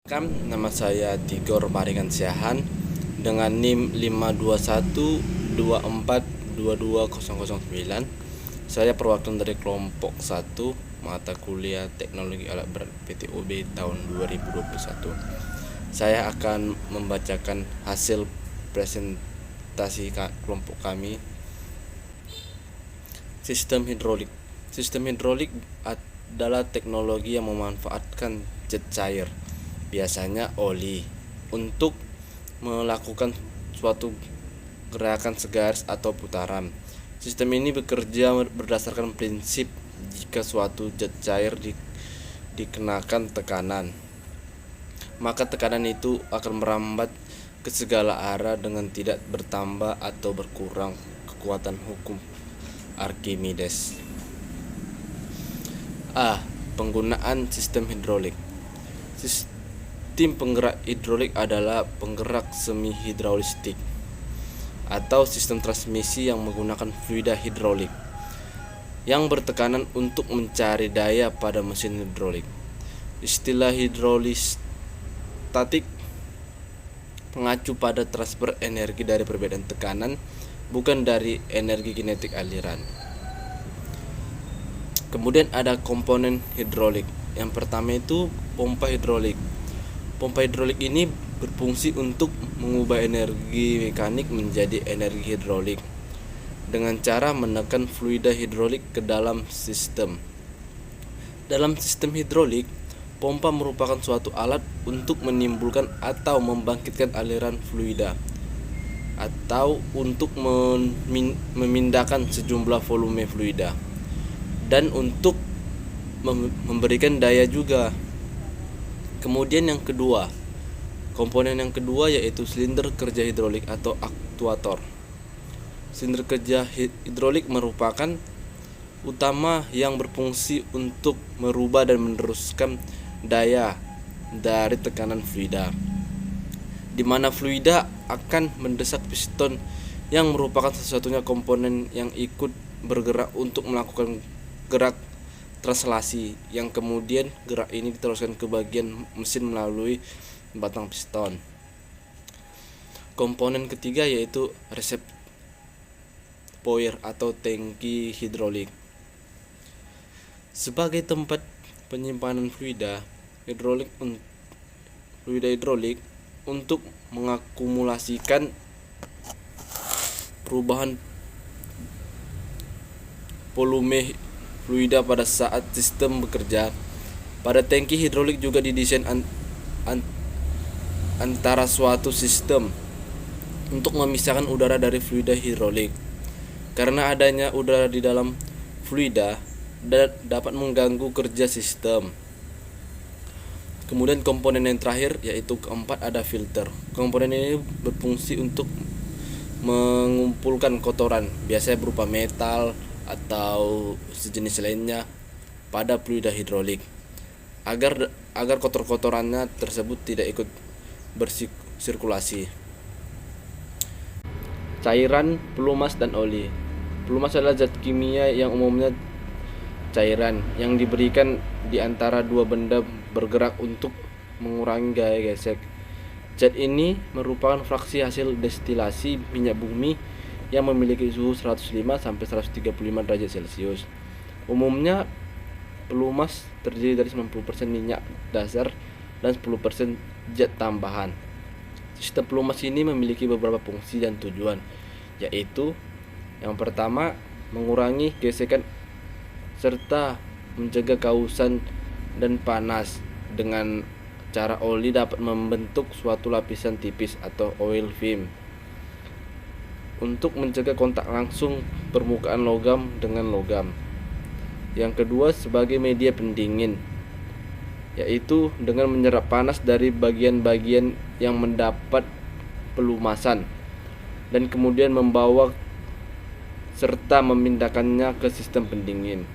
Nama saya Tigor Maringan Siahan dengan NIM 521242209. Saya perwakilan dari kelompok 1 mata kuliah Teknologi Alat Berat PTOB tahun 2021. Saya akan membacakan hasil presentasi kelompok kami. Sistem hidrolik. Sistem hidrolik adalah teknologi yang memanfaatkan jet cair, biasanya oli, untuk melakukan suatu gerakan segaris atau putaran. Sistem ini bekerja berdasarkan prinsip jika suatu jet cair dikenakan tekanan, maka tekanan itu akan merambat ke segala arah dengan tidak bertambah atau berkurang kekuatan hukum Archimedes. Penggunaan sistem hidrolik. Sistem penggerak hidrolik adalah penggerak semi hidraulistik atau sistem transmisi yang menggunakan fluida hidrolik yang bertekanan untuk mencari daya pada mesin hidrolik. Istilah hidrolistatik mengacu pada transfer energi dari perbedaan tekanan, bukan dari energi kinetik aliran. Kemudian ada komponen hidrolik. Yang pertama itu pompa hidrolik. Pompa hidrolik ini berfungsi untuk mengubah energi mekanik menjadi energi hidrolik dengan cara menekan fluida hidrolik ke dalam sistem. Dalam sistem hidrolik, pompa merupakan suatu alat untuk menimbulkan atau membangkitkan aliran fluida atau untuk memindahkan sejumlah volume fluida, dan untuk memberikan daya juga. Kemudian komponen yang kedua yaitu silinder kerja hidrolik atau aktuator. Silinder kerja hidrolik merupakan utama yang berfungsi untuk merubah dan meneruskan daya dari tekanan fluida, di mana fluida akan mendesak piston yang merupakan satu-satunya komponen yang ikut bergerak untuk melakukan gerak translasi, yang kemudian gerak ini diteruskan ke bagian mesin melalui batang piston. Komponen ketiga yaitu reservoir atau tangki hidrolik. Sebagai tempat penyimpanan fluida hidrolik untuk mengakumulasikan perubahan volume fluida pada saat sistem bekerja. Pada tangki hidrolik juga didesain antara suatu sistem untuk memisahkan udara dari fluida hidrolik, karena adanya udara di dalam fluida dapat mengganggu kerja sistem. Kemudian komponen yang terakhir yaitu keempat ada filter. Komponen ini berfungsi untuk mengumpulkan kotoran, biasanya berupa metal atau sejenis lainnya, pada fluida hidrolik agar kotor-kotorannya tersebut tidak ikut bersirkulasi. Cairan, pelumas, dan oli. Pelumas adalah zat kimia yang umumnya cairan yang diberikan di antara dua benda bergerak untuk mengurangi gaya gesek. Zat ini merupakan fraksi hasil destilasi minyak bumi yang memiliki suhu 105 sampai 135 derajat Celcius. Umumnya pelumas terdiri dari 90% minyak dasar dan 10% zat tambahan. Sistem pelumas ini memiliki beberapa fungsi dan tujuan, yaitu yang pertama, mengurangi gesekan serta mencegah kausan dan panas dengan cara oli dapat membentuk suatu lapisan tipis atau oil film untuk mencegah kontak langsung permukaan logam dengan logam. Yang kedua, sebagai media pendingin, yaitu dengan menyerap panas dari bagian-bagian yang mendapat pelumasan dan kemudian membawa serta memindahkannya ke sistem pendingin.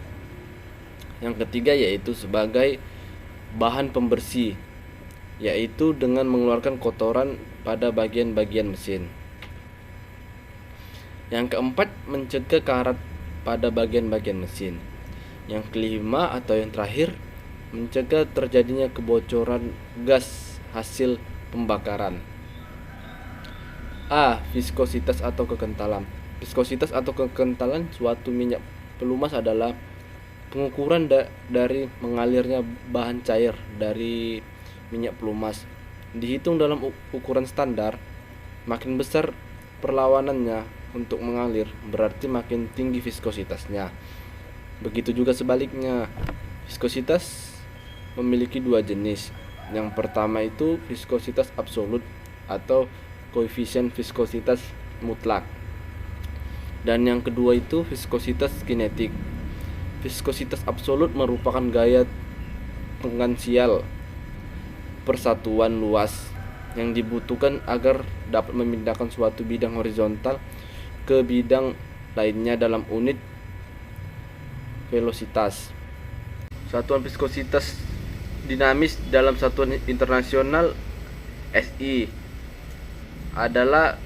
Yang ketiga yaitu sebagai bahan pembersih, yaitu dengan mengeluarkan kotoran pada bagian-bagian mesin. Yang keempat, mencegah karat pada bagian-bagian mesin. Yang kelima atau yang terakhir, mencegah terjadinya kebocoran gas hasil pembakaran. A. Viskositas atau kekentalan. Viskositas atau kekentalan suatu minyak pelumas adalah pengukuran dari mengalirnya bahan cair dari minyak pelumas. Dihitung dalam ukuran standar, makin besar perlawanannya untuk mengalir, berarti makin tinggi viskositasnya. Begitu juga sebaliknya. Viskositas memiliki dua jenis. Yang pertama itu viskositas absolut atau koefisien viskositas mutlak. Dan yang kedua itu viskositas kinetik. Viskositas absolut merupakan gaya tengansial persatuan luas yang dibutuhkan agar dapat memindahkan suatu bidang horizontal ke bidang lainnya dalam unit velositas. Satuan viskositas dinamis dalam satuan internasional SI adalah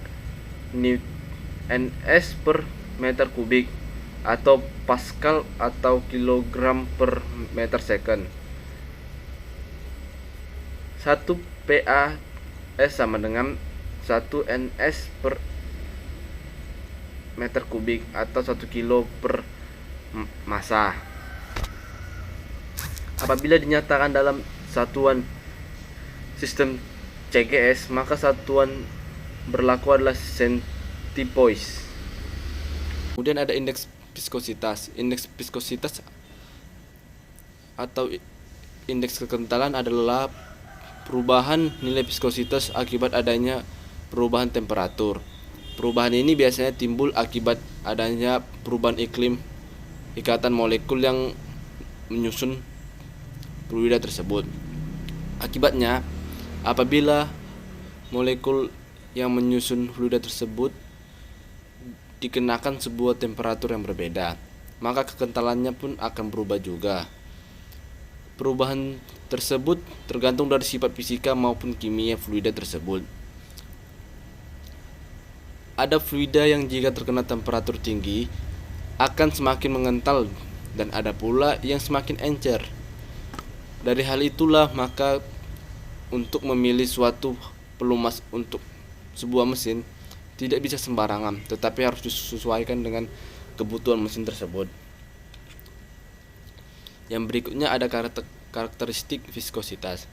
Ns per meter kubik atau Pascal atau kilogram per meter second. 1 PAS sama dengan 1 Ns per meter kubik atau 1 kilo per massa. Apabila dinyatakan dalam satuan sistem CGS, maka satuan berlaku adalah centipoise. Kemudian ada indeks viskositas. Indeks viskositas atau indeks kekentalan adalah perubahan nilai viskositas akibat adanya perubahan temperatur. Perubahan ini biasanya timbul akibat adanya perubahan iklim ikatan molekul yang menyusun fluida tersebut. Akibatnya, apabila molekul yang menyusun fluida tersebut dikenakan sebuah temperatur yang berbeda, maka kekentalannya pun akan berubah juga. Perubahan tersebut tergantung dari sifat fisika maupun kimia fluida tersebut. Ada fluida yang jika terkena temperatur tinggi akan semakin mengental, dan ada pula yang semakin encer. Dari hal itulah maka untuk memilih suatu pelumas untuk sebuah mesin tidak bisa sembarangan, tetapi harus disesuaikan dengan kebutuhan mesin tersebut. Yang berikutnya ada karakteristik viskositas.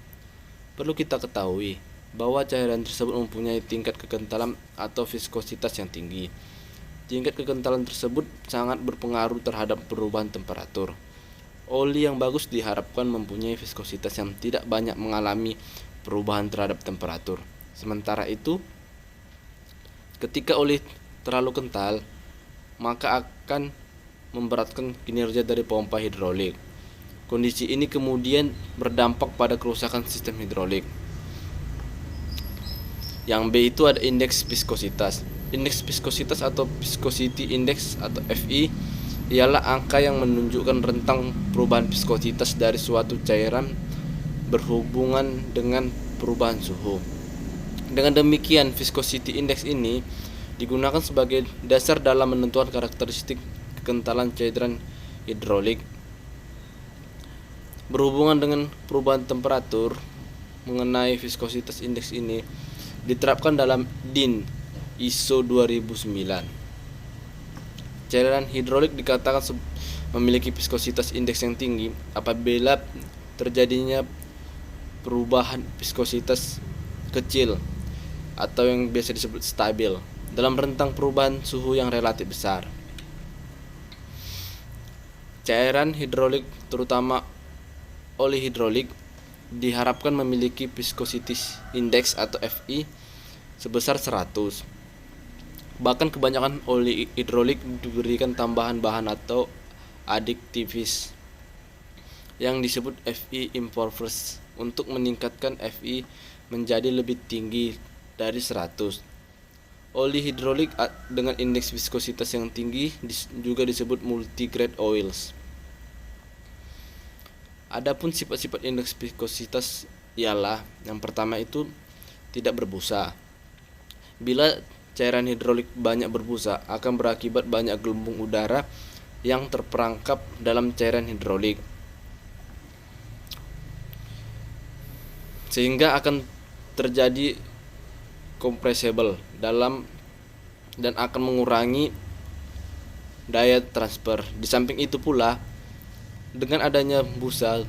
Perlu kita ketahui bahwa cairan tersebut mempunyai tingkat kekentalan atau viskositas yang tinggi. Tingkat kekentalan tersebut sangat berpengaruh terhadap perubahan temperatur. Oli yang bagus diharapkan mempunyai viskositas yang tidak banyak mengalami perubahan terhadap temperatur. Sementara itu, ketika oli terlalu kental, maka akan memberatkan kinerja dari pompa hidrolik. Kondisi ini kemudian berdampak pada kerusakan sistem hidrolik. Yang B itu ada indeks viskositas. Indeks viskositas atau viscosity index atau VI ialah angka yang menunjukkan rentang perubahan viskositas dari suatu cairan berhubungan dengan perubahan suhu. Dengan demikian, viscosity index ini digunakan sebagai dasar dalam menentukan karakteristik kekentalan cairan hidrolik. Berhubungan dengan perubahan temperatur, mengenai viskositas indeks ini diterapkan dalam DIN ISO 2009. Cairan hidrolik dikatakan memiliki viskositas indeks yang tinggi apabila terjadinya perubahan viskositas kecil atau yang biasa disebut stabil dalam rentang perubahan suhu yang relatif besar. Cairan hidrolik, terutama oli hidrolik, diharapkan memiliki viscosity index atau VI sebesar 100. Bahkan kebanyakan oli hidrolik diberikan tambahan bahan atau aditivis yang disebut VI impervious untuk meningkatkan VI menjadi lebih tinggi dari 100. Oli hidrolik dengan indeks viskositas yang tinggi juga disebut multigrade oils. Adapun sifat-sifat indeks viskositas ialah yang pertama itu tidak berbusa. Bila cairan hidrolik banyak berbusa akan berakibat banyak gelembung udara yang terperangkap dalam cairan hidrolik, sehingga akan terjadi compressible dalam dan akan mengurangi daya transfer. Di samping itu pula, dengan adanya busa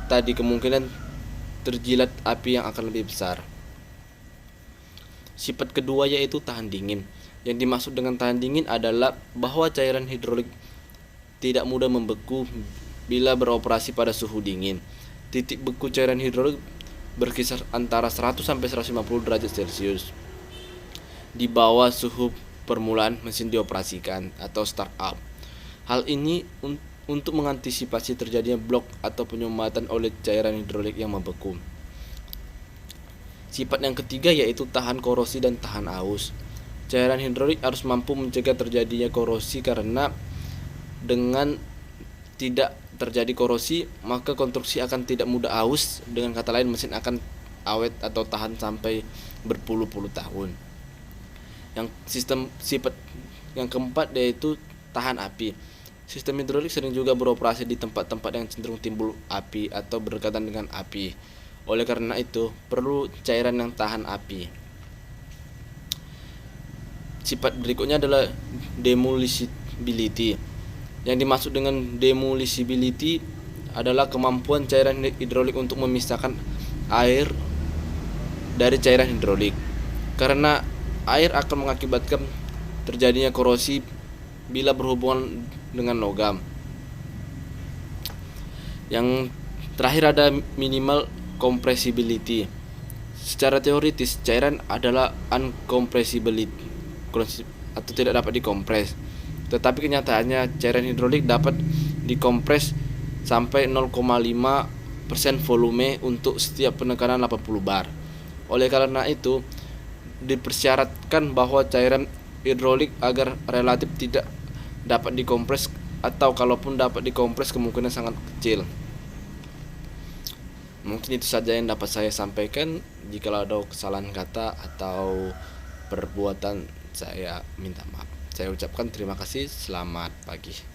tadi kemungkinan terjilat api yang akan lebih besar. Sifat kedua yaitu tahan dingin. Yang dimaksud dengan tahan dingin adalah bahwa cairan hidrolik tidak mudah membeku bila beroperasi pada suhu dingin. Titik beku cairan hidrolik berkisar antara 100 sampai 150 derajat Celcius. Di bawah suhu permulaan mesin dioperasikan atau start up. Hal ini untuk mengantisipasi terjadinya blok atau penyumbatan oleh cairan hidrolik yang membeku. Sifat yang ketiga yaitu tahan korosi dan tahan aus. Cairan hidrolik harus mampu mencegah terjadinya korosi karena dengan tidak terjadi korosi maka konstruksi akan tidak mudah aus. Dengan kata lain mesin akan awet atau tahan sampai berpuluh-puluh tahun. Yang sifat yang keempat yaitu tahan api. Sistem hidrolik sering juga beroperasi di tempat-tempat yang cenderung timbul api atau berdekatan dengan api. Oleh karena itu, perlu cairan yang tahan api. Sifat berikutnya adalah demulisibility. Yang dimaksud dengan demulisibility adalah kemampuan cairan hidrolik untuk memisahkan air dari cairan hidrolik. Karena air akan mengakibatkan terjadinya korosi bila berhubungan dengan logam. Yang terakhir ada minimal compressibility. Secara teoritis cairan adalah uncompressible atau tidak dapat dikompres. Tetapi kenyataannya cairan hidrolik dapat dikompres sampai 0,5% volume untuk setiap penekanan 80 bar. Oleh karena itu dipersyaratkan bahwa cairan hidrolik agar relatif tidak dapat dikompres atau kalaupun dapat dikompres kemungkinan sangat kecil. Mungkin itu saja yang dapat saya sampaikan. Jika ada kesalahan kata atau perbuatan saya minta maaf. Saya ucapkan terima kasih. Selamat pagi.